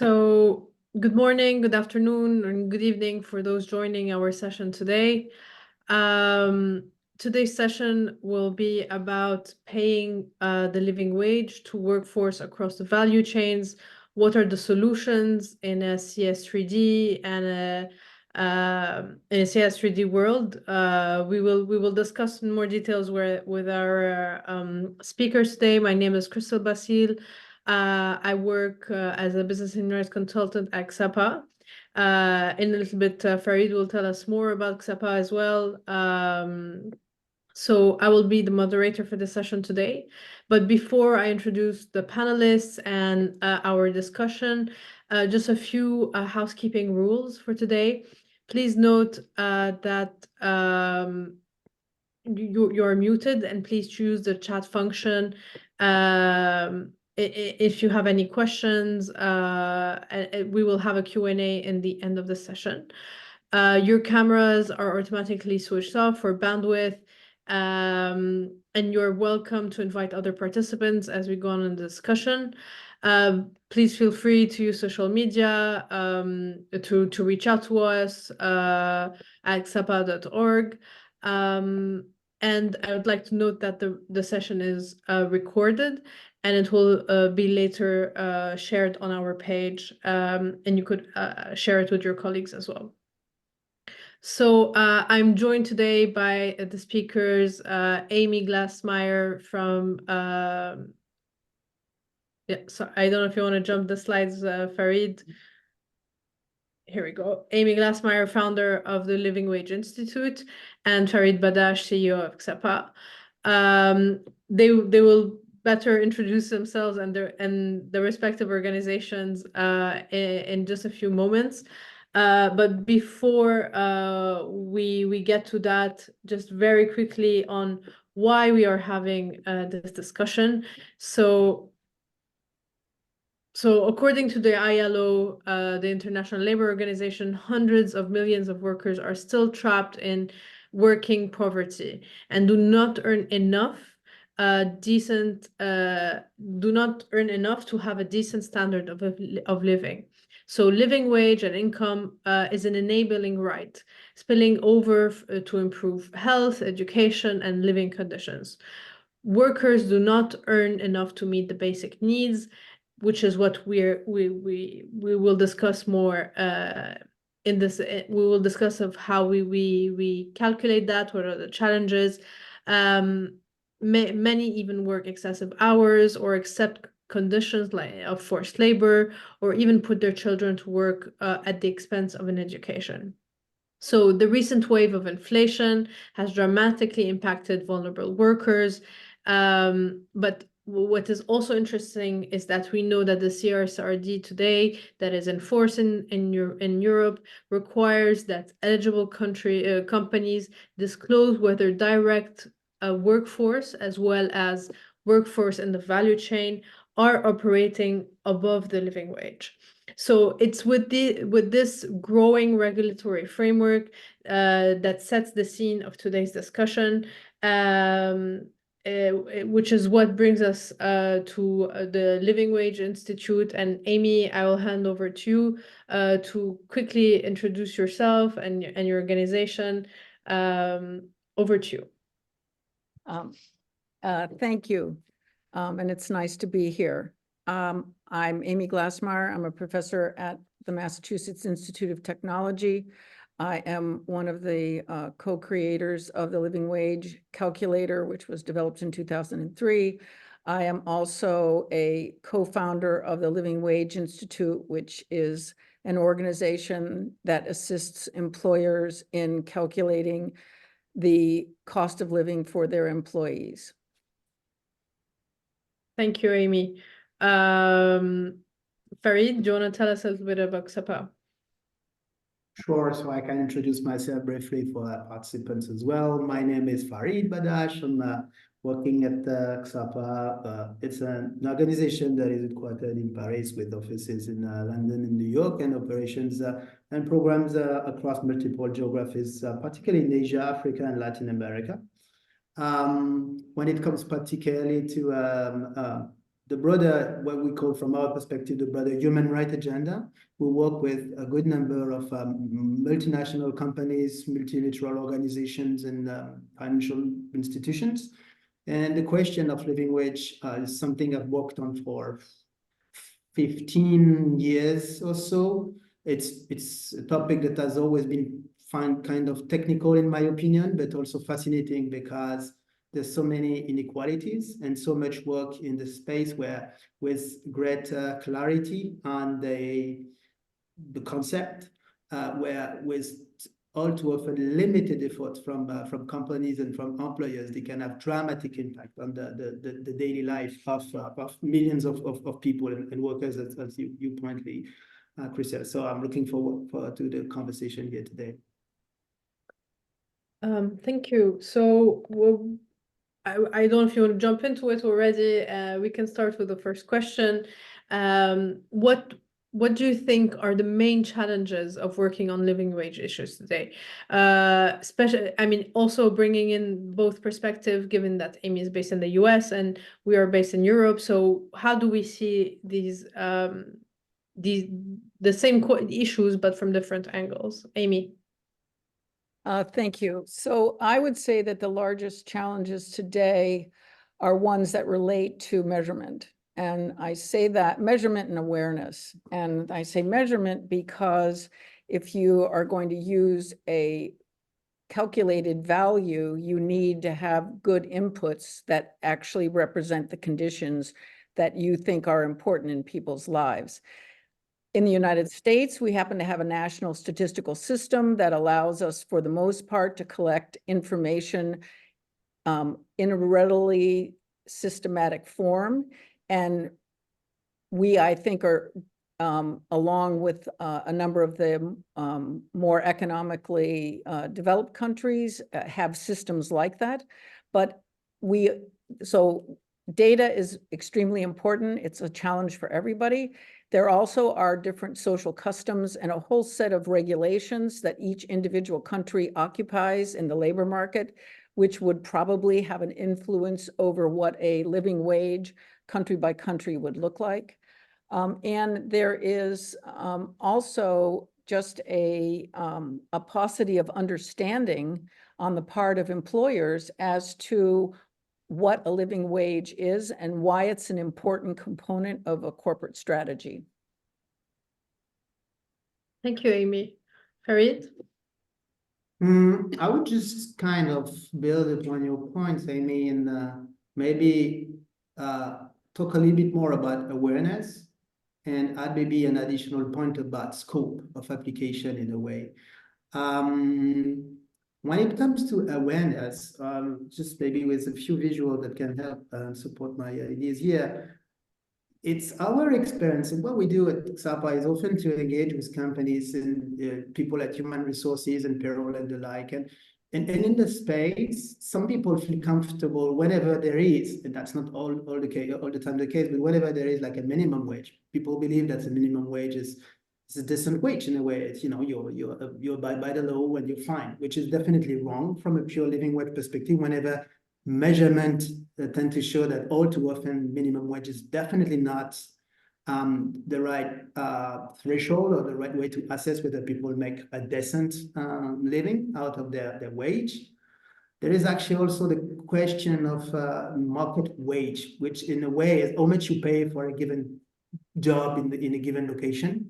So good morning, good afternoon, and good evening for those joining our session today. Today's session will be about paying the living wage to workforce across the value chains. What are the solutions in a CS3D and in a CS3D world? We will discuss in more details with our speakers today. My name is Crystal Basil. I work as a business and rights consultant at Ksapa. In a little bit, Farid will tell us more about Ksapa as well. So I will be the moderator for the session today. But before I introduce the panelists and our discussion, just a few housekeeping rules for today. Please note that you're muted, and please choose the chat function. If you have any questions, we will have a Q&A in the end of the session. Your cameras are automatically switched off for bandwidth, and you're welcome to invite other participants as we go on in the discussion. Please feel free to use social media to reach out to us at ksapa.org. And I would like to note that the session is recorded, and it will be later shared on our page, and you could share it with your colleagues as well. So I'm joined today by the speakers, Amy Glassmeyer from, so I don't know if you want to jump the slides, Farid. Here we go. Amy Glassmeyer, founder of the Living Wage Institute, and Farid Badash, CEO of Ksapa. They will better introduce themselves and the respective organizations in just a few moments. But before we get to that, just very quickly on why we are having this discussion. So according to the ILO, the International Labour Organization, hundreds of millions of workers are still trapped in working poverty and do not earn enough to have a decent standard of living. So living wage and income is an enabling right, spilling over to improve health, education, and living conditions. Workers do not earn enough to meet the basic needs, which is what we will discuss more in this. We will discuss of how we calculate that, what are the challenges. Many even work excessive hours or accept conditions like of forced labor, or even put their children to work at the expense of an education. So the recent wave of inflation has dramatically impacted vulnerable workers, but what is also interesting is that we know that the CSRD today that is enforced in Europe requires that eligible companies disclose whether direct workforce as well as workforce in the value chain are operating above the living wage. So it's with this growing regulatory framework that sets the scene of today's discussion, which is what brings us to the Living Wage Institute. And Amy, I will hand over to you to quickly introduce yourself and your organization. Over to you. Thank you. And it's nice to be here. I'm Amy Glassmeyer. I'm a professor at the Massachusetts Institute of Technology. I am one of the co-creators of the Living Wage Calculator, which was developed in 2003. I am also a co-founder of the Living Wage Institute, which is an organization that assists employers in calculating the cost of living for their employees. Thank you, Amy. Farid, do you want to tell us a little bit about Ksapa? Sure, so I can introduce myself briefly for participants as well. My name is Farid Badash. I'm working at Ksapa. It's an organization that is headquartered in Paris with offices in London and New York, and operations and programs across multiple geographies, particularly in Asia, Africa, and Latin America. When it comes particularly to the broader, what we call from our perspective, the broader human rights agenda. We work with a good number of multinational companies, multilateral organizations, and financial institutions. And the question of living wage is something I've worked on for 15 years or so. It's a topic that has always been kind of technical in my opinion, but also fascinating because there's so many inequalities and so much work in the space where with greater clarity on the concept, where with all too often limited efforts from companies and from employers, they can have dramatic impact on the daily life of millions of people and workers, as you pointedly, Chriselle. So I'm looking forward to the conversation here today. Thank you. So I don't know if you want to jump into it already. We can start with the first question. What do you think are the main challenges of working on living wage issues today? Especially, I mean, also bringing in both perspective, given that Amy is based in the US and we are based in Europe. So how do we see these the same issues, but from different angles? Amy. Thank you. So I would say that the largest challenges today are ones that relate to measurement. And I say that measurement and awareness. And I say measurement because if you are going to use a calculated value, you need to have good inputs that actually represent the conditions that you think are important in people's lives. In the United States, we happen to have a national statistical system that allows us, for the most part, to collect information in a readily systematic form. And we, I think, are, along with a number of the more economically developed countries, have systems like that. But so data is extremely important. It's a challenge for everybody. There also are different social customs and a whole set of regulations that each individual country occupies in the labor market, which would probably have an influence over what a living wage country by country would look like. And there is also just a paucity of understanding on the part of employers as to what a living wage is and why it's an important component of a corporate strategy. Thank you, Amy. Farid? I would just kind of build upon your points, Amy, and maybe talk a little bit more about awareness and add maybe an additional point about scope of application in a way. When it comes to awareness, just maybe with a few visuals that can help support my ideas here, it's our experience, and what we do at Ksapa is often to engage with companies and people at human resources and payroll and the like. And in the space, some people feel comfortable whenever there is, and that's not all the time the case, but whenever there is like a minimum wage, people believe that the minimum wage is a decent wage in a way. It's, you know, you abide by the law and you're fine, which is definitely wrong from a pure living wage perspective. Whenever measurement tend to show that all too often minimum wage is definitely not the right threshold or the right way to assess whether people make a decent living out of their wage. There is actually also the question of market wage, which in a way is how much you pay for a given job in a given location.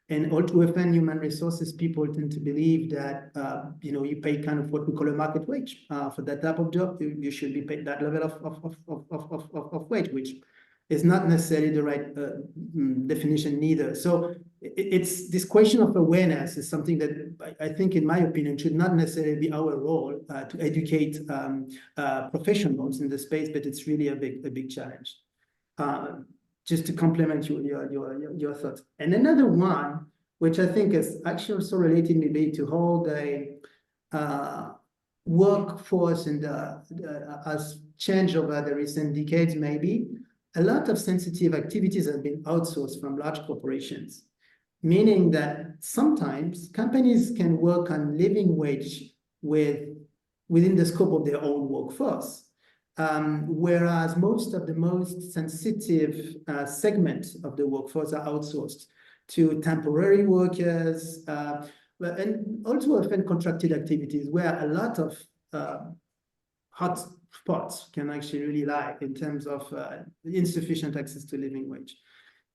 And all too often, human resources people tend to believe that you know, you pay kind of what we call a market wage for that type of job. You should be paid that level of wage, which is not necessarily the right definition neither. So it's this question of awareness is something that I think, in my opinion, should not necessarily be our role to educate professionals in the space, but it's really a big challenge. Just to complement your thoughts. And another one, which I think is actually also related maybe to how the workforce and has changed over the recent decades, maybe, a lot of sensitive activities have been outsourced from large corporations, meaning that sometimes companies can work on living wage within the scope of their own workforce. whereas most of the most sensitive segments of the workforce are outsourced to temporary workers, and also often contracted activities where a lot of hot spots can actually really lie in terms of insufficient access to living wage.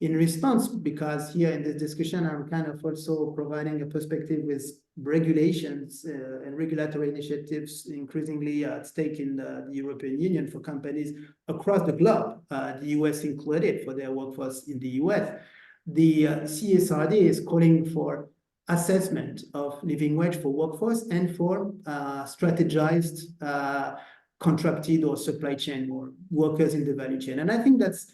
In response, because here in this discussion, I'm kind of also providing a perspective with regulations and regulatory initiatives increasingly at stake in the European Union for companies across the globe, the US included for their workforce in the US. The CSRD is calling for assessment of living wage for workforce and for strategized contracted or supply chain or workers in the value chain. And I think that's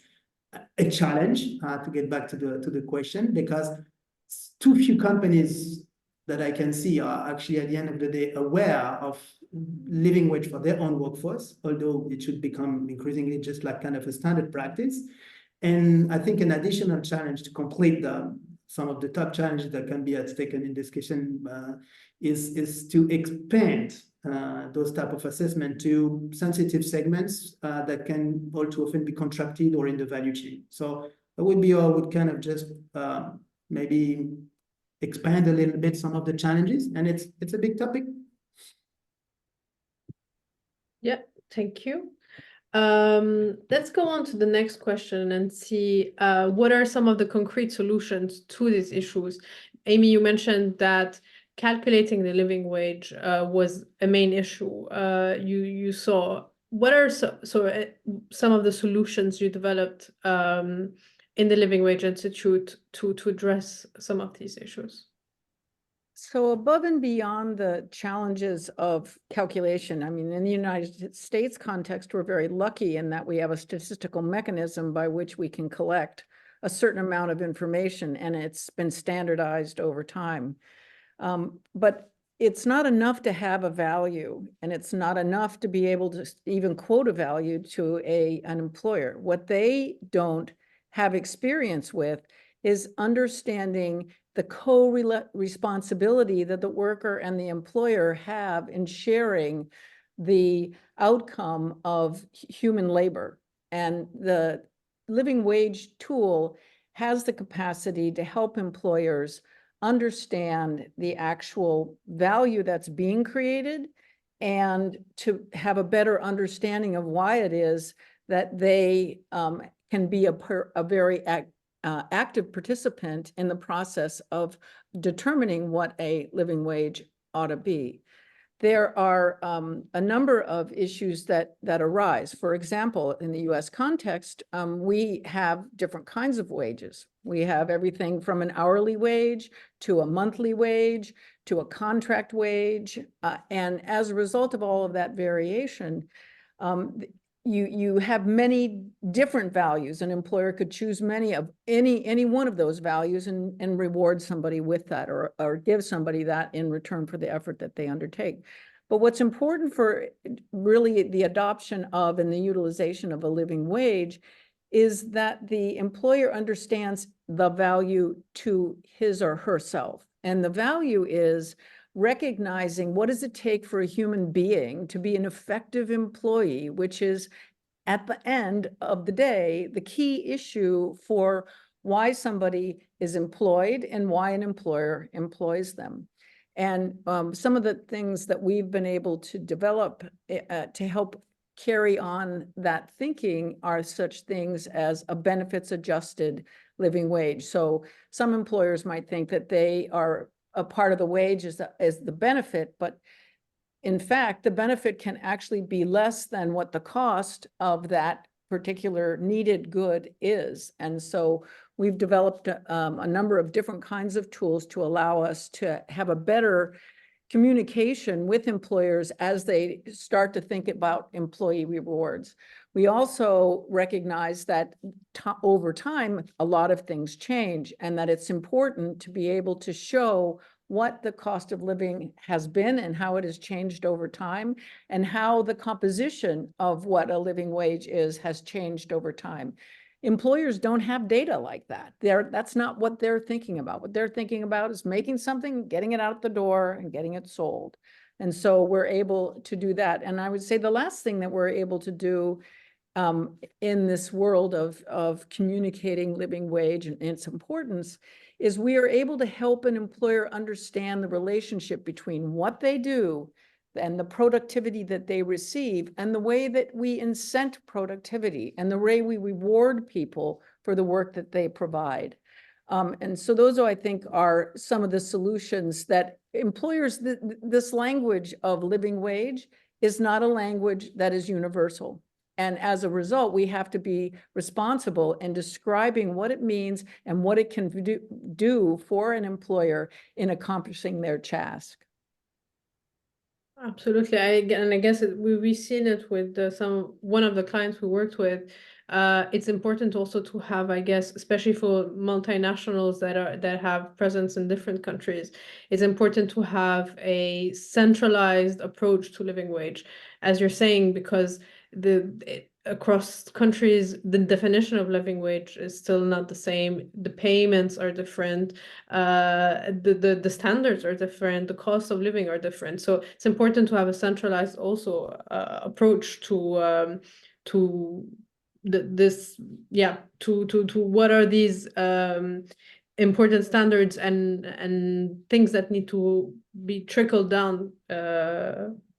a challenge to get back to the question, because too few companies that I can see are actually at the end of the day aware of living wage for their own workforce, although it should become increasingly just like kind of a standard practice. And I think an additional challenge to complete some of the top challenges that can be at stake in discussion is to expand those type of assessment to sensitive segments that can all too often be contracted or in the value chain. So that would be, I would kind of just maybe expand a little bit some of the challenges, and it's a big topic. Yeah, thank you. Let's go on to the next question and see what are some of the concrete solutions to these issues. Amy, you mentioned that calculating the living wage was a main issue. You saw what are some of the solutions you developed in the Living Wage Institute to address some of these issues? So above and beyond the challenges of calculation, I mean, in the United States context, we're very lucky in that we have a statistical mechanism by which we can collect a certain amount of information, and it's been standardized over time. But it's not enough to have a value, and it's not enough to be able to even quote a value to an employer. What they don't have experience with is understanding the co-responsibility that the worker and the employer have in sharing the outcome of human labor. And the living wage tool has the capacity to help employers understand the actual value that's being created and to have a better understanding of why it is that they can be a very active participant in the process of determining what a living wage ought to be. There are a number of issues that arise. For example, in the US context, we have different kinds of wages. We have everything from an hourly wage to a monthly wage to a contract wage. And as a result of all of that variation, you have many different values. An employer could choose any one of those values and reward somebody with that, or give somebody that in return for the effort that they undertake. But what's important for really the adoption of and the utilization of a living wage is that the employer understands the value to his or herself. And the value is recognizing what does it take for a human being to be an effective employee, which is at the end of the day, the key issue for why somebody is employed and why an employer employs them. And some of the things that we've been able to develop to help carry on that thinking are such things as a benefits adjusted living wage. So some employers might think that they are a part of the wage as the benefit, but in fact, the benefit can actually be less than what the cost of that particular needed good is. And so we've developed a number of different kinds of tools to allow us to have a better communication with employers as they start to think about employee rewards. We also recognize that over time, a lot of things change, and that it's important to be able to show what the cost of living has been and how it has changed over time, and how the composition of what a living wage is has changed over time. Employers don't have data like that. That's not what they're thinking about. What they're thinking about is making something, getting it out the door, and getting it sold. And so we're able to do that. And I would say the last thing that we're able to do in this world of communicating living wage and its importance is we are able to help an employer understand the relationship between what they do and the productivity that they receive and the way that we incent productivity and the way we reward people for the work that they provide. And so those, I think, are some of the solutions that employers, this language of living wage is not a language that is universal. And as a result, we have to be responsible in describing what it means and what it can do for an employer in accomplishing their task. Absolutely. I guess we've seen it with one of the clients we worked with. It's important also to have, I guess, especially for multinationals that have presence in different countries, it's important to have a centralized approach to living wage, as you're saying, because across countries, the definition of living wage is still not the same. The payments are different. The standards are different. The cost of living are different. So it's important to have a centralized also approach to what are these important standards and things that need to be trickled down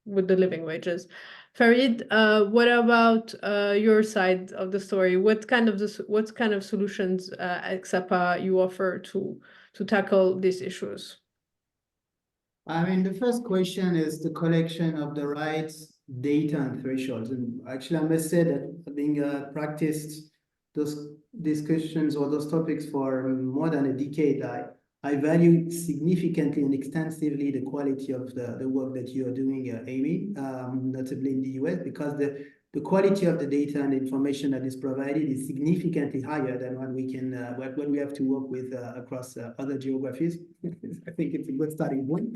with the living wages. Farid, what about your side of the story? What kind of solutions at Ksapa you offer to tackle these issues? I mean, the first question is the collection of the rights, data, and thresholds. And actually, I must say that having practiced those discussions or those topics for more than a decade, I value significantly and extensively the quality of the work that you are doing, Amy, notably in the US, because the quality of the data and the information that is provided is significantly higher than what we have to work with across other geographies. I think it's a good starting point.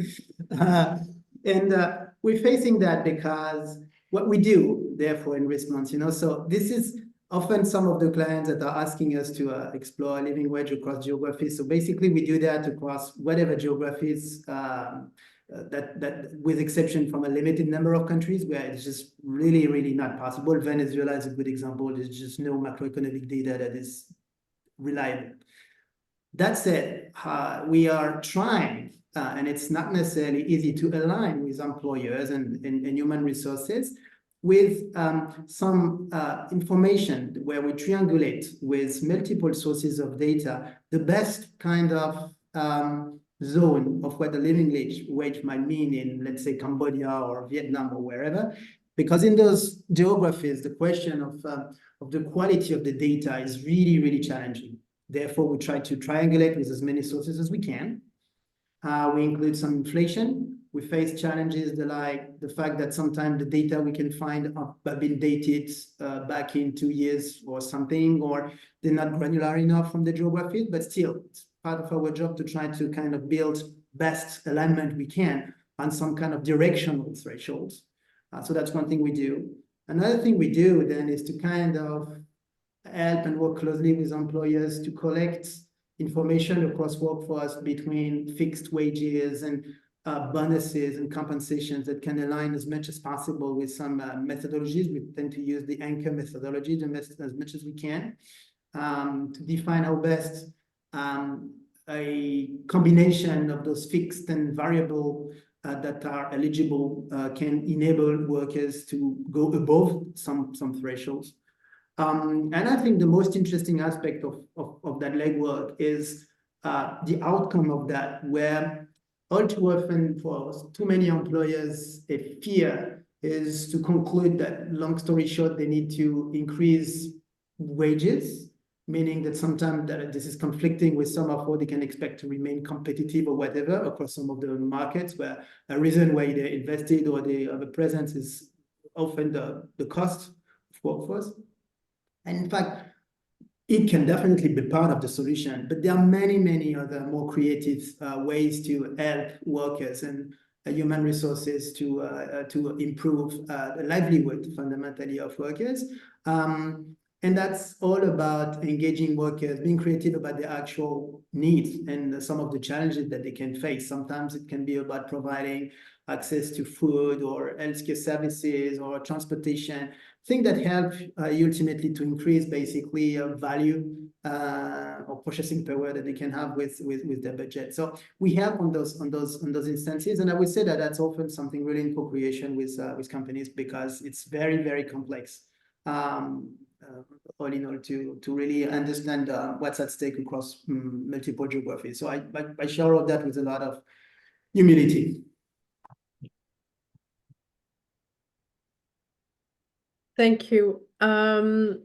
And we're facing that because what we do, therefore, in response, so this is often some of the clients that are asking us to explore living wage across geographies. So basically, we do that across whatever geographies that with exception from a limited number of countries where it's just really, really not possible. Venezuela is a good example. There's just no macroeconomic data that is reliable. That said, we are trying, and it's not necessarily easy to align with employers and human resources with some information where we triangulate with multiple sources of data, the best kind of zone of what the living wage might mean in, let's say, Cambodia or Vietnam or wherever. Because in those geographies, the question of the quality of the data is really, really challenging. Therefore, we try to triangulate with as many sources as we can. We include some inflation. We face challenges like the fact that sometimes the data we can find have been dated back in 2 years or something, or they're not granular enough from the geography, but still, it's part of our job to try to kind of build best alignment we can on some kind of directional thresholds. So that's one thing we do. Another thing we do then is to kind of help and work closely with employers to collect information across workforce between fixed wages and bonuses and compensations that can align as much as possible with some methodologies. We tend to use the anchor methodology as much as we can to define how best a combination of those fixed and variable that are eligible can enable workers to go above some thresholds. And I think the most interesting aspect of that legwork is the outcome of that, where all too often for too many employers, a fear is to conclude that, long story short, they need to increase wages, meaning that sometimes this is conflicting with some of what they can expect to remain competitive or whatever across some of the markets, where a reason why they invested or they have a presence is often the cost of workforce. And in fact, it can definitely be part of the solution, but there are many, many other more creative ways to help workers and human resources to improve the livelihood fundamentally of workers. And that's all about engaging workers, being creative about the actual needs and some of the challenges that they can face. Sometimes it can be about providing access to food or healthcare services or transportation, things that help ultimately to increase basically value or purchasing power that they can have with their budget. So we help on those instances, and I would say that that's often something really in co-creation with companies, because it's very, very complex. All in all, to really understand what's at stake across multiple geographies. So I share all of that with a lot of humility. Thank you. I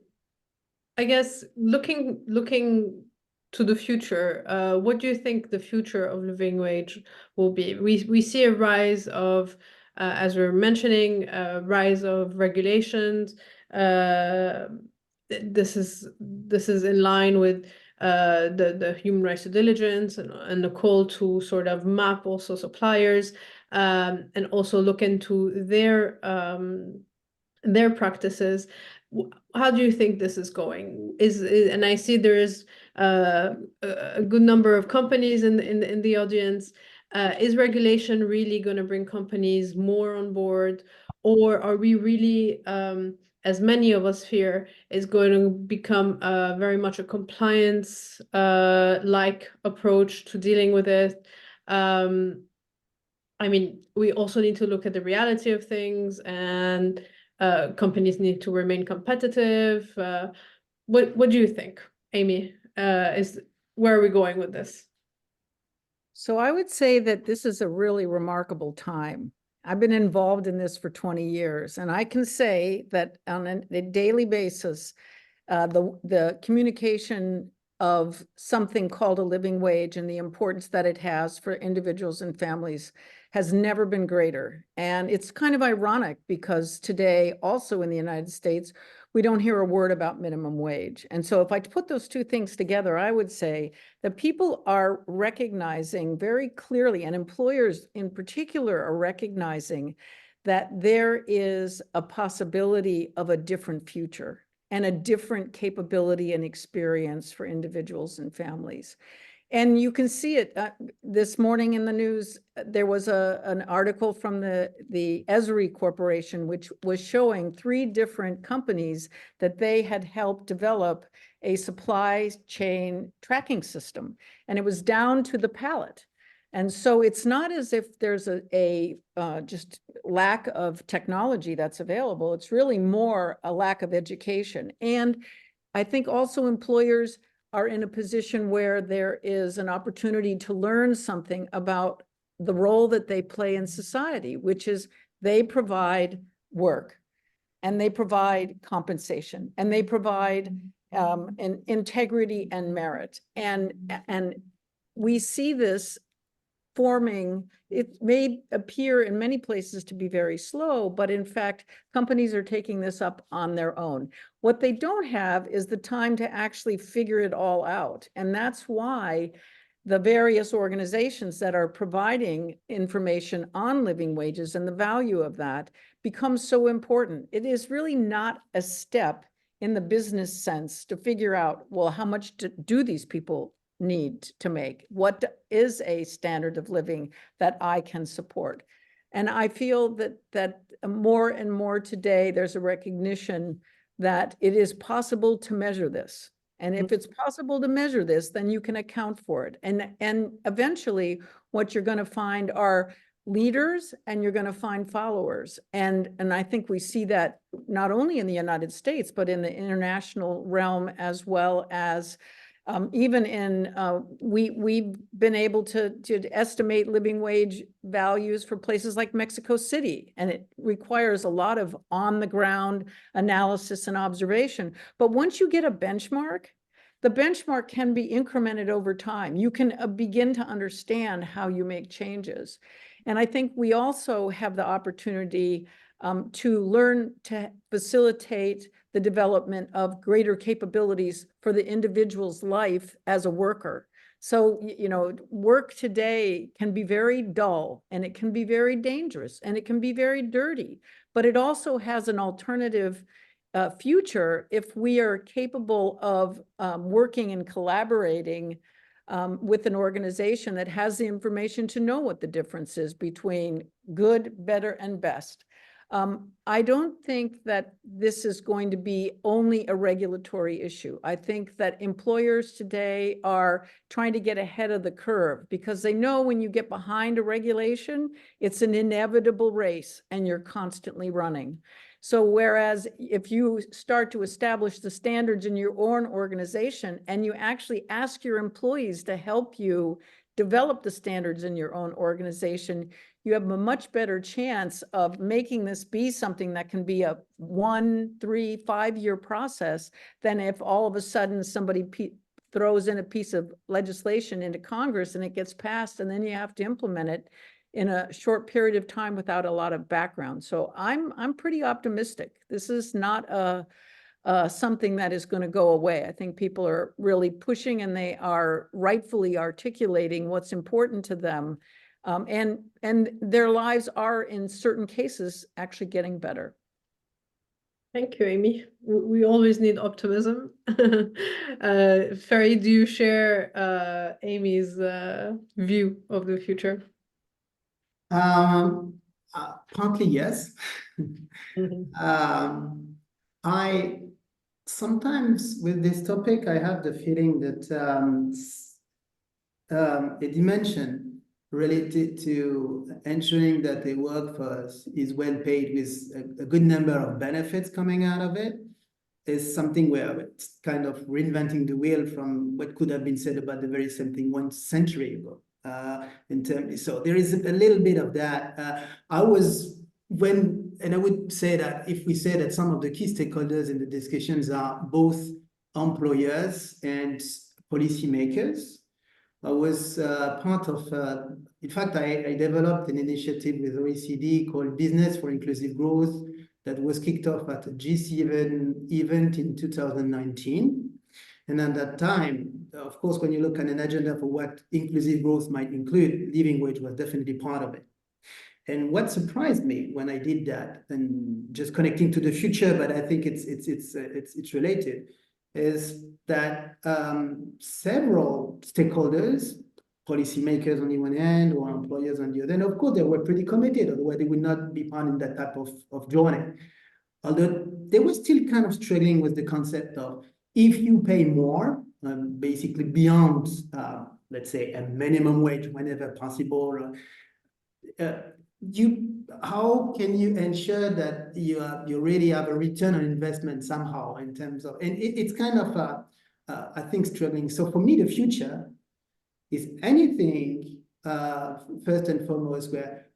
guess looking to the future, what do you think the future of living wage will be? We see a rise of, as we're mentioning, rise of regulations. This is in line with the human rights due diligence and the call to sort of map also suppliers and also look into their practices. How do you think this is going? And I see there is a good number of companies in the audience. Is regulation really going to bring companies more on board, or are we really, as many of us fear, is going to become very much a compliance like approach to dealing with it? I mean, we also need to look at the reality of things, and companies need to remain competitive. What do you think, Amy? Where are we going with this? So I would say that this is a really remarkable time. I've been involved in this for 20 years, and I can say that on a daily basis, the communication of something called a living wage and the importance that it has for individuals and families has never been greater. And it's kind of ironic because today, also in the United States, we don't hear a word about minimum wage. And so if I put those two things together, I would say that people are recognizing very clearly, and employers in particular are recognizing, that there is a possibility of a different future and a different capability and experience for individuals and families. And you can see it this morning in the news. There was an article from the ESRS Corporation, which was showing 3 different companies that they had helped develop a supply chain tracking system, and it was down to the pallet. And so it's not as if there's a just lack of technology that's available. It's really more a lack of education. And I think also employers are in a position where there is an opportunity to learn something about the role that they play in society, which is they provide work, and they provide compensation, and they provide an integrity and merit. And we see this forming. It may appear in many places to be very slow, but in fact, companies are taking this up on their own. What they don't have is the time to actually figure it all out. And that's why the various organizations that are providing information on living wages and the value of that becomes so important. It is really not a step in the business sense to figure out, well, how much do these people need to make? What is a standard of living that I can support? And I feel that more and more today, there's a recognition that it is possible to measure this. And if it's possible to measure this, then you can account for it. And eventually what you're going to find are leaders, and you're going to find followers. And I think we see that not only in the United States, but in the international realm, as well as even in, we've been able to estimate living wage values for places like Mexico City, and it requires a lot of on-the-ground analysis and observation. But once you get a benchmark, the benchmark can be incremented over time. You can begin to understand how you make changes. And I think we also have the opportunity to learn to facilitate the development of greater capabilities for the individual's life as a worker. So, you know, work today can be very dull, and it can be very dangerous, and it can be very dirty, but it also has an alternative future if we are capable of working and collaborating with an organization that has the information to know what the difference is between good, better, and best. I don't think that this is going to be only a regulatory issue. I think that employers today are trying to get ahead of the curve because they know when you get behind a regulation, it's an inevitable race and you're constantly running. So whereas if you start to establish the standards in your own organization and you actually ask your employees to help you develop the standards in your own organization, you have a much better chance of making this be something that can be a 1, 3, 5-year process than if all of a sudden somebody throws in a piece of legislation into Congress and it gets passed and then you have to implement it in a short period of time without a lot of background. So I'm pretty optimistic. This is not something that is going to go away. I think people are really pushing and they are rightfully articulating what's important to them. And their lives are, in certain cases, actually getting better. Thank you, Amy. We always need optimism. Farid, do you share Amy's view of the future? Partly, yes. I sometimes with this topic, I have the feeling that a dimension related to ensuring that the workforce is well paid with a good number of benefits coming out of it is something where it's kind of reinventing the wheel from what could have been said about the very same thing 1 century ago. So there is a little bit of that. I would say that if we say that some of the key stakeholders in the discussions are both employers and policymakers, I was part of, in fact, I developed an initiative with OECD called Business for Inclusive Growth that was kicked off at a G7 event in 2019. And at that time, of course, when you look at an agenda for what inclusive growth might include, living wage was definitely part of it. And what surprised me when I did that, and just connecting to the future, but I think it's related, is that several stakeholders, policymakers on the one hand, or employers on the other, and of course they were pretty committed, otherwise they would not be part in that type of journey. Although they were still kind of struggling with the concept of if you pay more, basically beyond, let's say, a minimum wage whenever possible, how can you ensure that you really have a return on investment somehow in terms of, and it's kind of I think struggling. So for me, the future is anything first and foremost where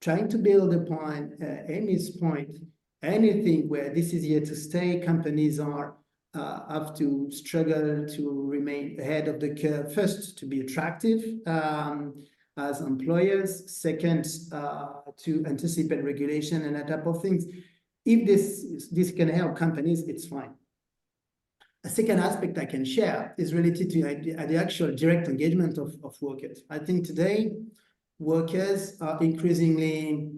trying to build upon Amy's point, anything where this is here to stay, companies are have to struggle to remain ahead of the curve, first to be attractive as employers, second to anticipate regulation and that type of things. If this can help companies, it's fine. A second aspect I can share is related to the actual direct engagement of workers. I think today workers are increasingly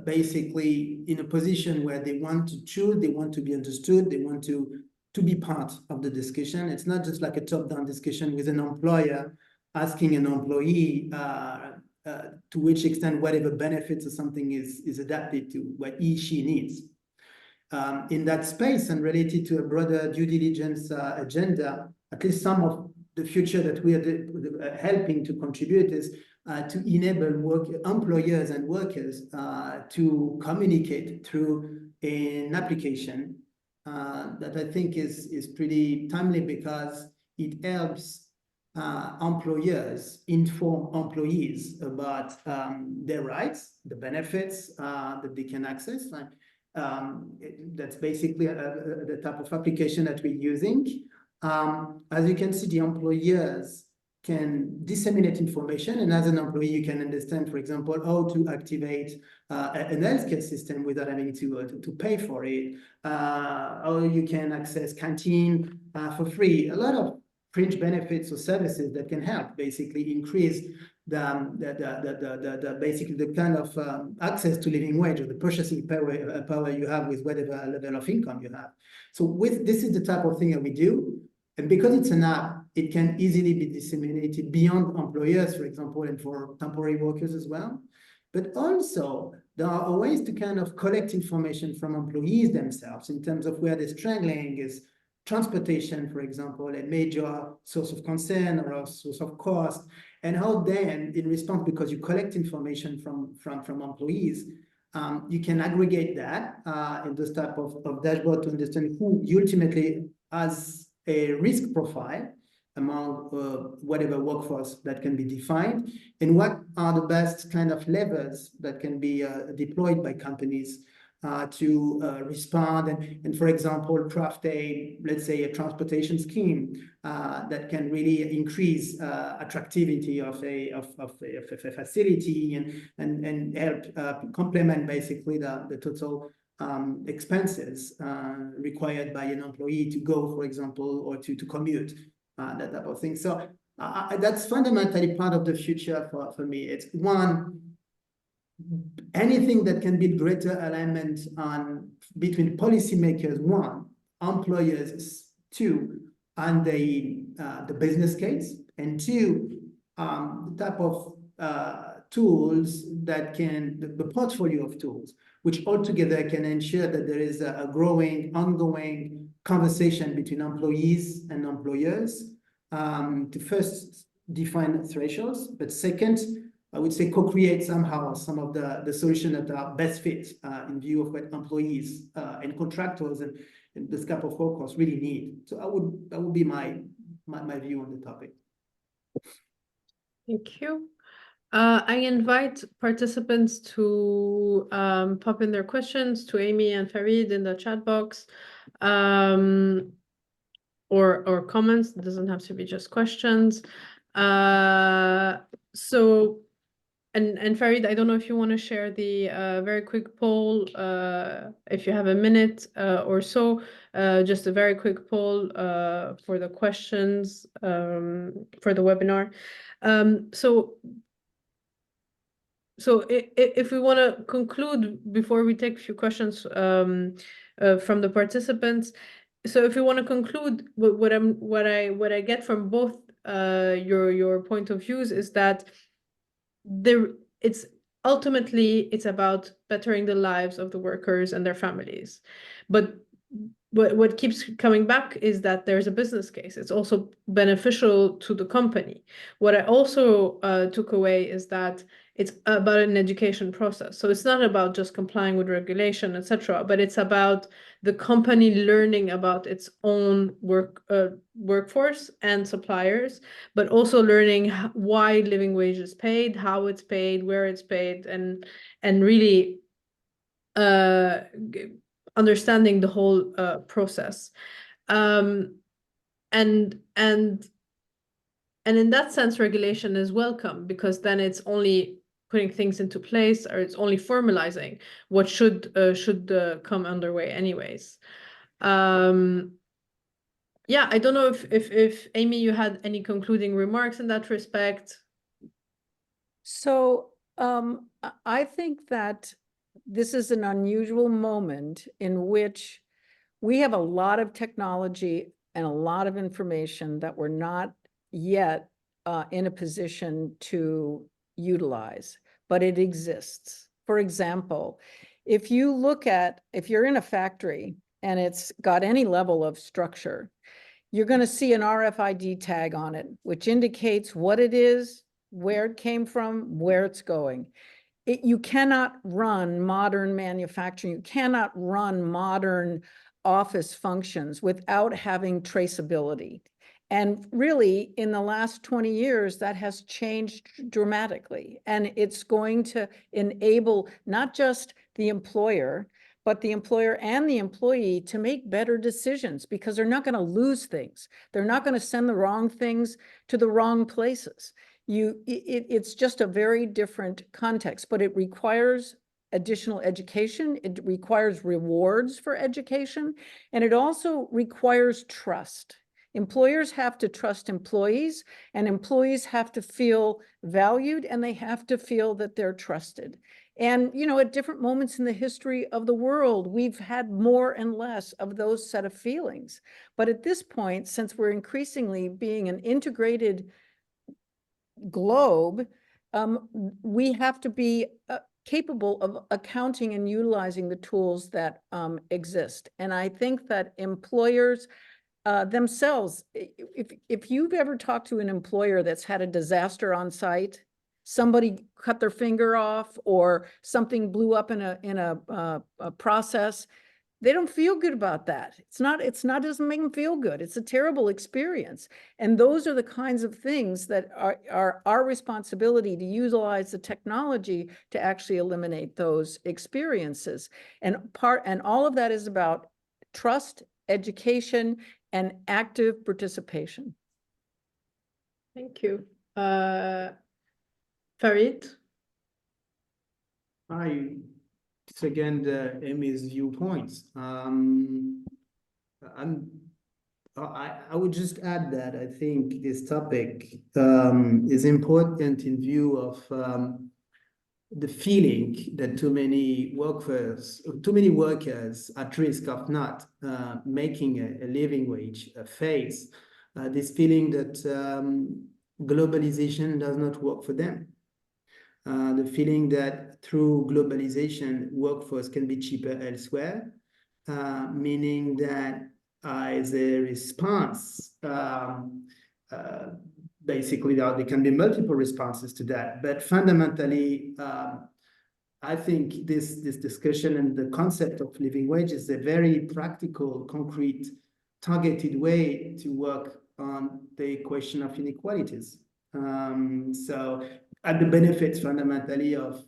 basically in a position where they want to choose, they want to be understood, they want to be part of the discussion. It's not just like a top-down discussion with an employer asking an employee to which extent whatever benefits or something is adapted to what she needs. In that space and related to a broader due diligence agenda, at least some of the future that we are helping to contribute is to enable employers and workers to communicate through an application that I think is pretty timely because it helps employers inform employees about their rights, the benefits that they can access. That's basically the type of application that we're using. As you can see, the employers can disseminate information, and as an employee, you can understand, for example, how to activate an healthcare system without having to pay for it, how you can access canteen for free. A lot of fringe benefits or services that can help basically increase basically the kind of access to living wage or the purchasing power you have with whatever level of income you have. So this is the type of thing that we do. And because it's an app, it can easily be disseminated beyond employers, for example, and for temporary workers as well. But also, there are ways to kind of collect information from employees themselves in terms of where they're struggling. Is transportation, for example, a major source of concern or a source of cost, and how then, in response, because you collect information from employees, you can aggregate that in this type of dashboard to understand who ultimately has a risk profile among whatever workforce that can be defined, and what are the best kind of levers that can be deployed by companies to respond and, for example, craft let's say, a transportation scheme that can really increase attractivity of a facility and help complement basically the total expenses required by an employee to go, for example, or to commute, that type of thing. So that's fundamentally part of the future for me. It's one, anything that can build greater alignment between policymakers, one, employers, two, and the business case, and two, the type of tools that the portfolio of tools, which altogether can ensure that there is a growing, ongoing conversation between employees and employers to first define thresholds, but second, I would say co-create somehow some of the solutions that are best fit in view of what employees and contractors and this type of workforce really need. So that would be my view on the topic. Thank you. I invite participants to pop in their questions to Amy and Farid in the chat box, or comments. It doesn't have to be just questions. So, and Farid, I don't know if you want to share the very quick poll, if you have a minute or so, just a very quick poll for the questions for the webinar. So if we want to conclude before we take a few questions from the participants, so if we want to conclude, what I get from both your point of views is that it's about bettering the lives of the workers and their families, but what keeps coming back is that there's a business case. It's also beneficial to the company. What I also took away is that it's about an education process. So it's not about just complying with regulation, etc., but it's about the company learning about its own workforce and suppliers, but also learning why living wage is paid, how it's paid, where it's paid, and really understanding the whole process. And in that sense, regulation is welcome, because then it's only putting things into place, or it's only formalizing what should come underway anyways. Yeah, I don't know if Amy, you had any concluding remarks in that respect. So I think that this is an unusual moment in which we have a lot of technology and a lot of information that we're not yet in a position to utilize, but it exists. For example, if you're in a factory and it's got any level of structure, you're going to see an RFID tag on it, which indicates what it is, where it came from, where it's going. You cannot run modern manufacturing, you cannot run modern office functions without having traceability. And really, in the last 20 years, that has changed dramatically. And it's going to enable not just the employer, but the employer and the employee to make better decisions, because they're not going to lose things. They're not going to send the wrong things to the wrong places. It's just a very different context, but it requires additional education. It requires rewards for education, and it also requires trust. employers have to trust employees, and employees have to feel valued, and they have to feel that they're trusted. And, you know, at different moments in the history of the world, we've had more and less of those set of feelings. But at this point, since we're increasingly being an integrated globe, we have to be capable of accounting and utilizing the tools that exist. And I think that employers themselves, if you've ever talked to an employer that's had a disaster on site, somebody cut their finger off or something blew up in a process, they don't feel good about that. Doesn't make them feel good. It's a terrible experience. And those are the kinds of things that are our responsibility to utilize the technology to actually eliminate those experiences. And all of that is about trust, education, and active participation. Thank you. Farid? Second, Amy's viewpoints. I would just add that I think this topic is important in view of the feeling that too many workers at risk of not making a living wage face this feeling that globalization does not work for them. The feeling that through globalization, workforce can be cheaper elsewhere, meaning that as a response, basically there can be multiple responses to that. But fundamentally, I think this discussion and the concept of living wage is a very practical, concrete, targeted way to work on the question of inequalities. So at the benefits fundamentally of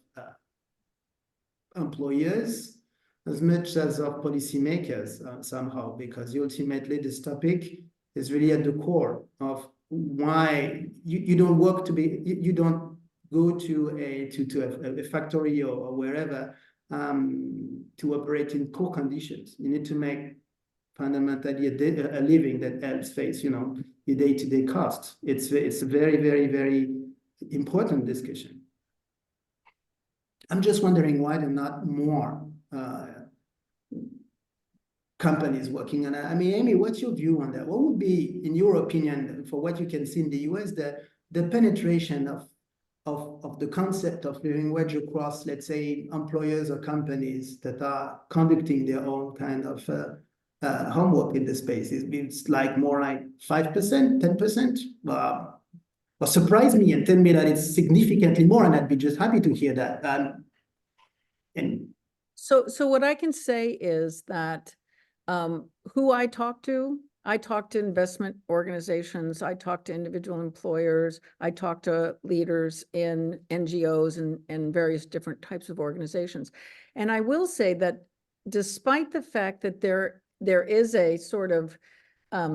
employers as much as of policymakers somehow, because ultimately this topic is really at the core of why you don't work to be, you don't go to a factory or wherever to operate in poor conditions. You need to make fundamentally a living that helps face, you know, the day-to-day costs. It's a very, very, very important discussion. I'm just wondering why there are not more companies working on it. I mean, Amy, what's your view on that? What would be, in your opinion, for what you can see in the US, the penetration of the concept of living wage across, let's say, employers or companies that are conducting their own kind of homework in the space? It's like more like 5%, 10%? Or surprise me and tell me that it's significantly more, and I'd be just happy to hear that. So what I can say is that who I talk to investment organizations, I talk to individual employers, I talk to leaders in NGOs and various different types of organizations. And I will say that despite the fact that there is a sort of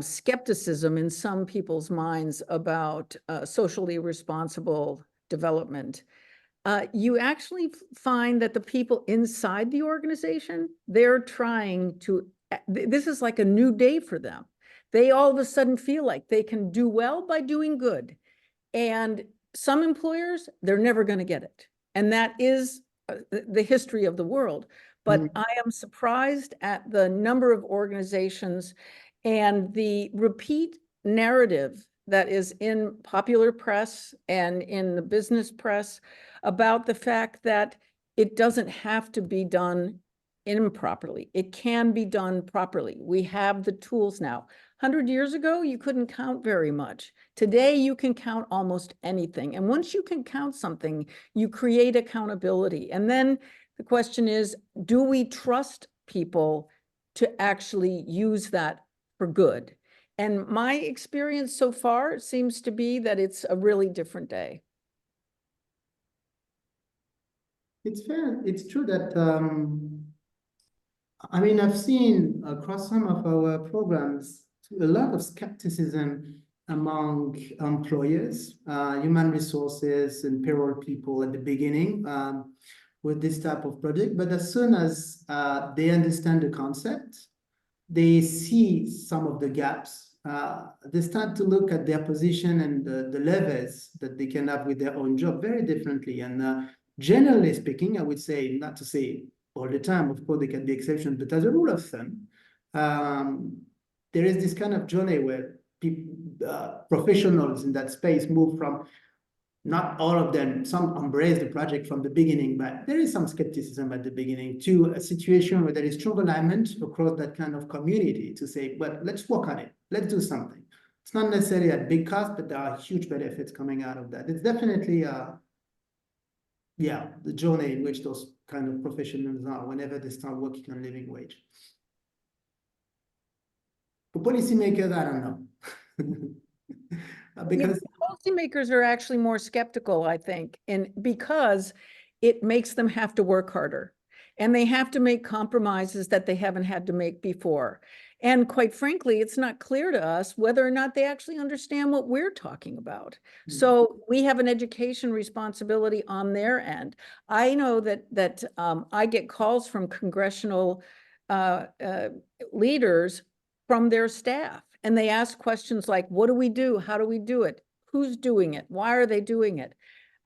skepticism in some people's minds about socially responsible development, you actually find that the people inside the organization, they're trying to, this is like a new day for them. They all of a sudden feel like they can do well by doing good. And some employers, they're never going to get it. And that is the history of the world. But I am surprised at the number of organizations and the repeat narrative that is in popular press and in the business press about the fact that it doesn't have to be done improperly. It can be done properly. We have the tools now. 100 years ago, you couldn't count very much. Today, you can count almost anything. And once you can count something, you create accountability. And then the question is, do we trust people to actually use that for good? And my experience so far seems to be that it's a really different day. It's fair. It's true that, I mean, I've seen across some of our programs a lot of skepticism among employers, human resources and payroll people at the beginning with this type of project. But as soon as they understand the concept, they see some of the gaps they start to look at their position and the levers that they can have with their own job very differently. And generally speaking, I would say, not to say all the time, of course, there can be exceptions, but as a rule of thumb, there is this kind of journey where people, professionals in that space move from, not all of them, some embrace the project from the beginning, but there is some skepticism at the beginning, to a situation where there is strong alignment across that kind of community to say, well, let's work on it, let's do something. It's not necessarily at big cost, but there are huge benefits coming out of that. It's definitely, yeah, the journey in which those kind of professionals are whenever they start working on living wage. For policymakers, I don't know. Because policymakers are actually more skeptical, I think, and because it makes them have to work harder, and they have to make compromises that they haven't had to make before. And quite frankly, it's not clear to us whether or not they actually understand what we're talking about. So we have an education responsibility on their end. I know that I get calls from congressional leaders from their staff, and they ask questions like, what do we do? How do we do it? Who's doing it? Why are they doing it?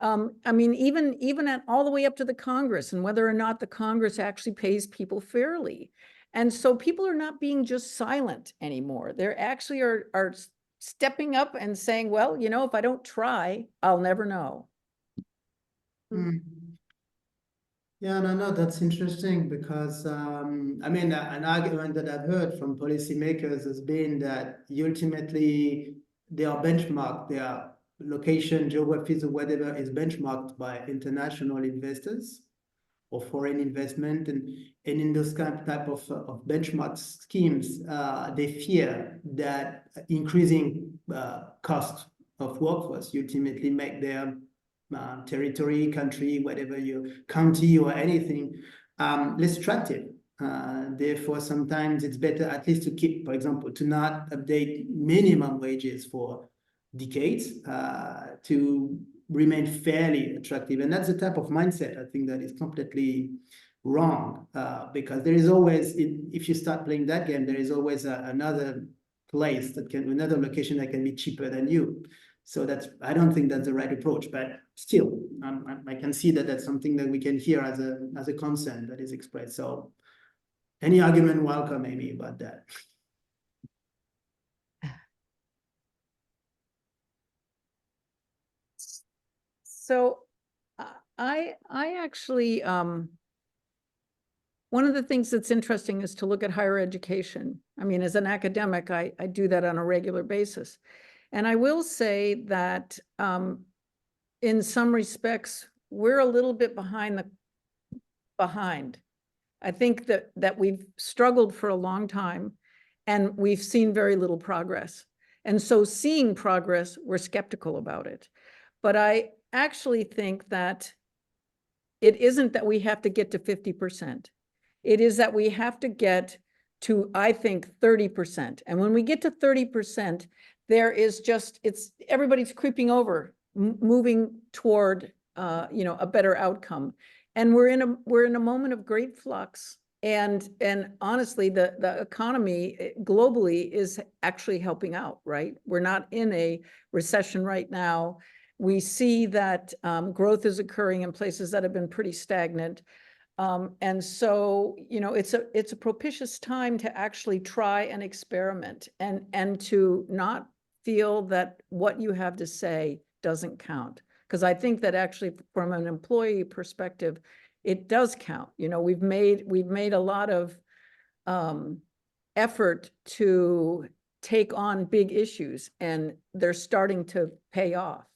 I mean, even at all the way up to the Congress, and whether or not the Congress actually pays people fairly. And so people are not being just silent anymore. They're actually are stepping up and saying, well, you know, if I don't try, I'll never know. Yeah, no, that's interesting because, I mean, an argument that I've heard from policymakers has been that ultimately they are benchmarked, their location, geographies, or whatever is benchmarked by international investors or foreign investment. And in those type of benchmark schemes, they fear that increasing cost of workforce ultimately make their territory, country, whatever your county or anything, less attractive. Therefore, sometimes it's better at least to keep, for example, to not update minimum wages for decades, to remain fairly attractive. And that's the type of mindset, I think, that is completely wrong, because there is always, if you start playing that game, there is always another place that can, another location that can be cheaper than you. So that's, I don't think that's the right approach, but still, I can see that that's something that we can hear as a concern that is expressed. So any argument welcome, Amy, about that. So I actually, one of the things that's interesting is to look at higher education. I mean, as an academic, I do that on a regular basis. And I will say that in some respects, we're a little bit behind. I think that we've struggled for a long time and we've seen very little progress. And so seeing progress, we're skeptical about it. But I actually think that it isn't that we have to get to 50%. It is that we have to get to, I think, 30%. And when we get to 30%, there is just, everybody's creeping over, moving toward, you know, a better outcome. And we're in a moment of great flux. And honestly, the economy globally is actually helping out, right? We're not in a recession right now. We see that growth is occurring in places that have been pretty stagnant. And so, you know, it's a propitious time to actually try and experiment and to not feel that what you have to say doesn't count. Because I think that actually from an employee perspective, it does count. You know, we've made a lot of effort to take on big issues, and they're starting to pay off.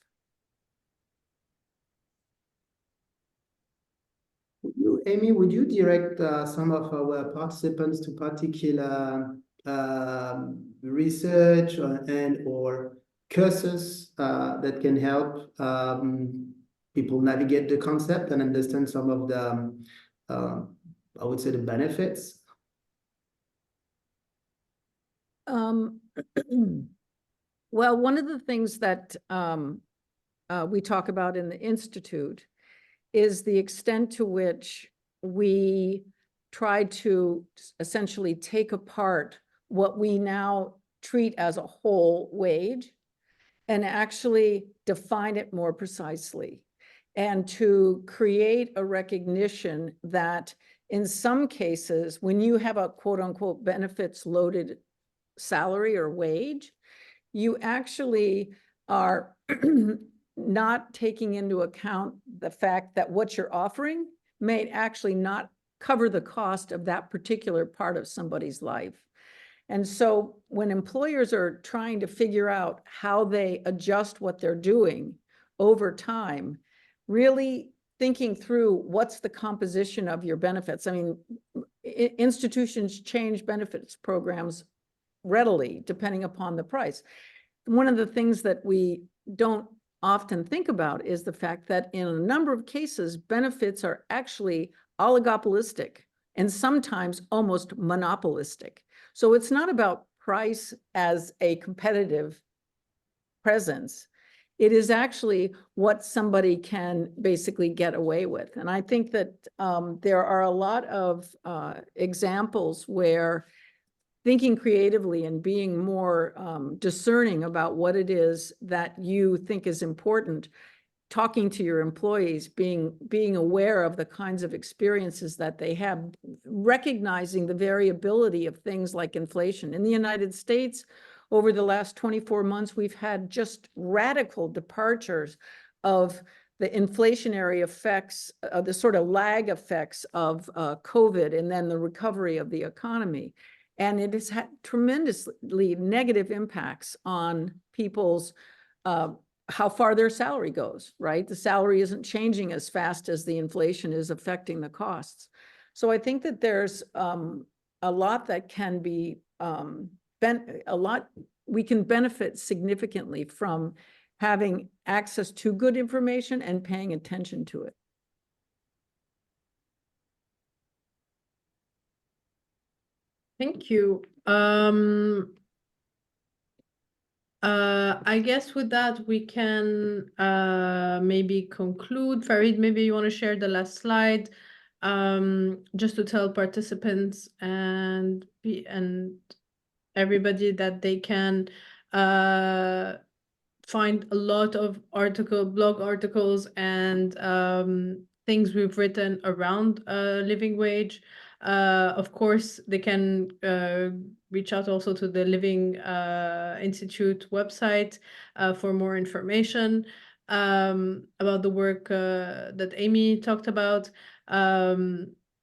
Amy, would you direct some of our participants to particular research or courses that can help people navigate the concept and understand some of the, I would say, the benefits? Well, one of the things that we talk about in the Institute is the extent to which we try to essentially take apart what we now treat as a whole wage and actually define it more precisely, and to create a recognition that in some cases, when you have a quote unquote benefits loaded salary or wage, you actually are not taking into account the fact that what you're offering may actually not cover the cost of that particular part of somebody's life. And so when employers are trying to figure out how they adjust what they're doing over time, really thinking through what's the composition of your benefits. I mean, institutions change benefits programs readily depending upon the price. One of the things that we don't often think about is the fact that in a number of cases, benefits are actually oligopolistic and sometimes almost monopolistic. So it's not about price as a competitive presence. It is actually what somebody can basically get away with. And I think that there are a lot of examples where thinking creatively and being more discerning about what it is that you think is important, talking to your employees, being aware of the kinds of experiences that they have, recognizing the variability of things like inflation. In the United States, over the last 24 months, we've had just radical departures of the inflationary effects, the sort of lag effects of COVID and then the recovery of the economy. And it has had tremendously negative impacts on people's how far their salary goes, right? The salary isn't changing as fast as the inflation is affecting the costs. So I think that there's a lot that can be, we can benefit significantly from having access to good information and paying attention to it. Thank you. I guess with that, we can maybe conclude. Farid, maybe you want to share the last slide, just to tell participants and everybody that they can find a lot of blog articles and things we've written around living wage. Of course, they can reach out also to the Living Institute website for more information about the work that Amy talked about.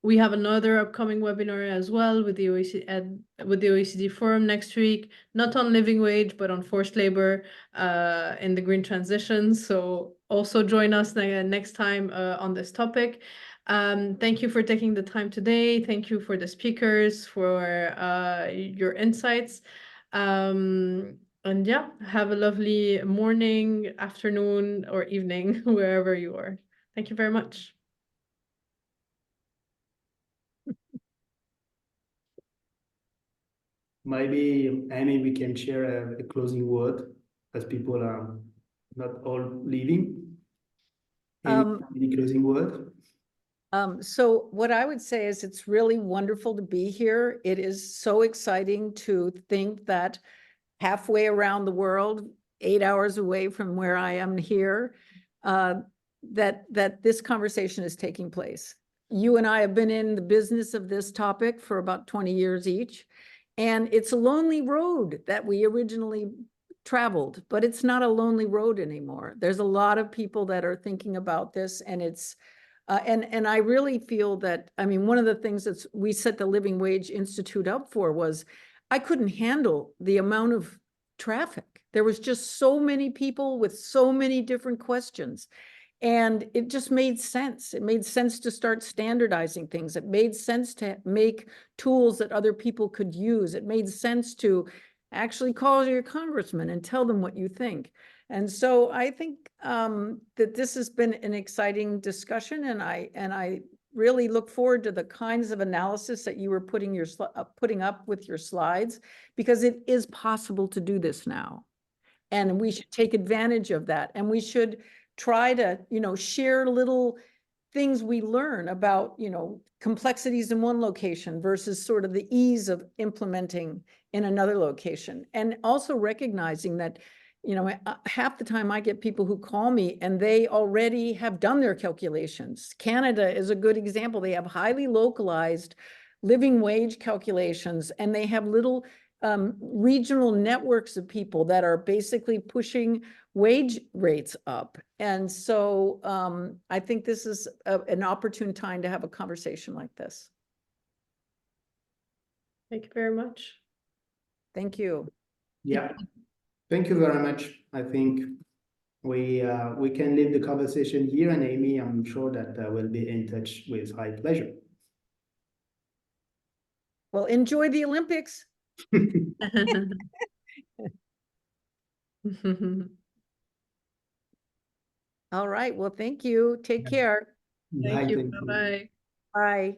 We have another upcoming webinar as well with the OECD Forum next week, not on living wage, but on forced labor in the green transition. So also join us next time on this topic. Thank you for taking the time today. Thank you for the speakers, for your insights. And yeah, have a lovely morning, afternoon, or evening, wherever you are. Thank you very much. Maybe, Amy, we can share a closing word as people are not all leaving. Any closing word? So what I would say is it's really wonderful to be here. It is so exciting to think that halfway around the world, 8 hours away from where I am here, that this conversation is taking place. You and I have been in the business of this topic for about 20 years each, and it's a lonely road that we originally traveled, but it's not a lonely road anymore. There's a lot of people that are thinking about this, and it's and I really feel that, I mean, one of the things that we set the Living Wage Institute up for was I couldn't handle the amount of traffic. There was just so many people with so many different questions. And it just made sense. It made sense to start standardizing things. It made sense to make tools that other people could use. It made sense to actually call your congressman and tell them what you think. And so I think that this has been an exciting discussion, and I really look forward to the kinds of analysis that you were putting up with your slides, because it is possible to do this now. And we should take advantage of that. And we should try to, share little things we learn about, you know, complexities in one location versus sort of the ease of implementing in another location. And also recognizing that, you know, half the time I get people who call me and they already have done their calculations. Canada is a good example. They have highly localized living wage calculations, and they have little regional networks of people that are basically pushing wage rates up. And so I think this is an opportune time to have a conversation like this. Thank you very much. Thank you. Yeah, thank you very much. I think we can leave the conversation here, and Amy, I'm sure that we'll be in touch with high pleasure. Well, enjoy the Olympics. All right. Well, thank you. Take care. Thank you. Thank you. Bye-bye. Bye.